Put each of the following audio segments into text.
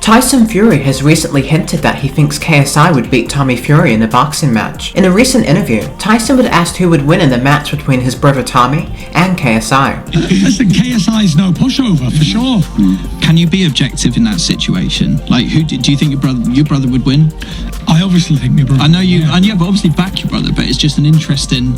Tyson Fury has recently hinted that he thinks KSI would beat Tommy Fury in a boxing match. In a recent interview, Tyson was asked who would win in the match between his brother Tommy and KSI. Listen, KSI's no pushover, for sure. Can you be objective in that situation? Like, who do you think your brother would win? I obviously think my brother. I know you, and you obviously back your brother, but it's just an interesting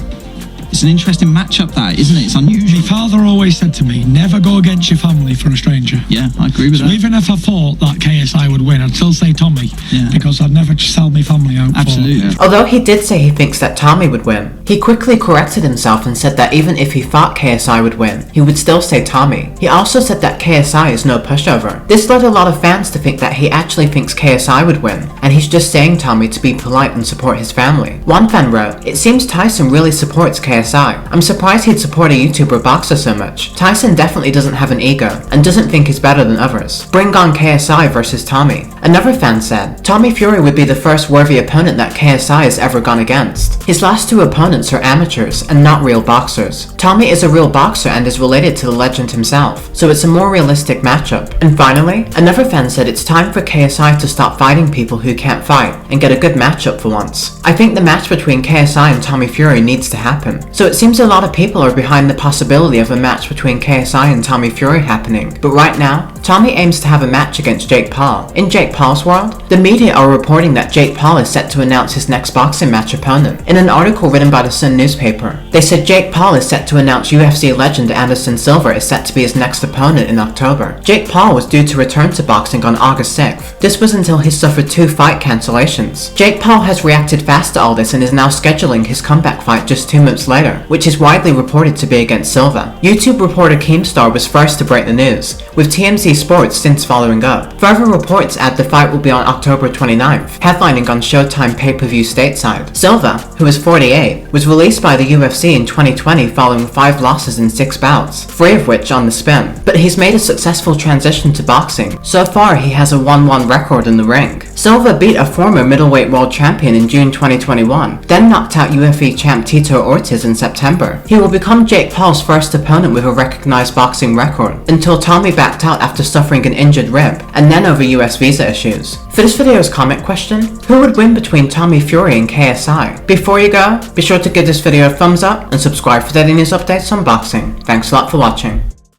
matchup, that, isn't it? It's unusual. My father always said to me, never go against your family for a stranger. Yeah, I agree with that. So even if I thought that KSI would win, I'd still say Tommy, because I'd never sell my family out. Absolutely. Although he did say he thinks that Tommy would win, he quickly corrected himself and said that even if he thought KSI would win, he would still say Tommy. He also said that KSI is no pushover. This led a lot of fans to think that he actually thinks KSI would win, and he's just saying Tommy to be polite and support his family. One fan wrote, "It seems Tyson really supports KSI. I'm surprised he'd support a YouTuber boxer so much. Tyson definitely doesn't have an ego, and doesn't think he's better than others. Bring on KSI versus Tommy." Another fan said, "Tommy Fury would be the first worthy opponent that KSI has ever gone against. His last two opponents are amateurs and not real boxers. Tommy is a real boxer and is related to the legend himself, so it's a more realistic matchup." And finally, another fan said it's time for KSI to stop fighting people who can't fight and get a good matchup for once. "I think the match between KSI and Tommy Fury needs to happen." So it seems a lot of people are behind the possibility of a match between KSI and Tommy Fury happening. But right now, Tommy aims to have a match against Jake Paul. In Jake Paul's world, the media are reporting that Jake Paul is set to announce his next boxing match opponent. In an article written by the Sun newspaper, they said Jake Paul is set to announce UFC legend Anderson Silva is set to be his next opponent in October. Jake Paul was due to return to boxing on August 6th. This was until he suffered 2 fight cancellations. Jake Paul has reacted fast to all this and is now scheduling his comeback fight just 2 months later, which is widely reported to be against Silva. YouTube reporter Keemstar was first to break the news, with TMZ Sports since following up. Further reports add the fight will be on October 29th, headlining on Showtime pay-per-view stateside. Silva, who is 48, was released by the UFC in 2020 following 5 losses in 6 bouts, 3 of which on the spin. But he's made a successful transition to boxing. So far, he has a 1-1 record in the ring. Silva beat a former middleweight world champion in June 2021, then knocked out UFC champ Tito Ortiz in September. He will become Jake Paul's first opponent with a recognized boxing record, until Tommy backed out after suffering an injured rib, and then over US visa issues. For this video's comment question, who would win between Tommy Fury and KSI? Before you go, be sure to give this video a thumbs up and subscribe for daily news updates on boxing. Thanks a lot for watching.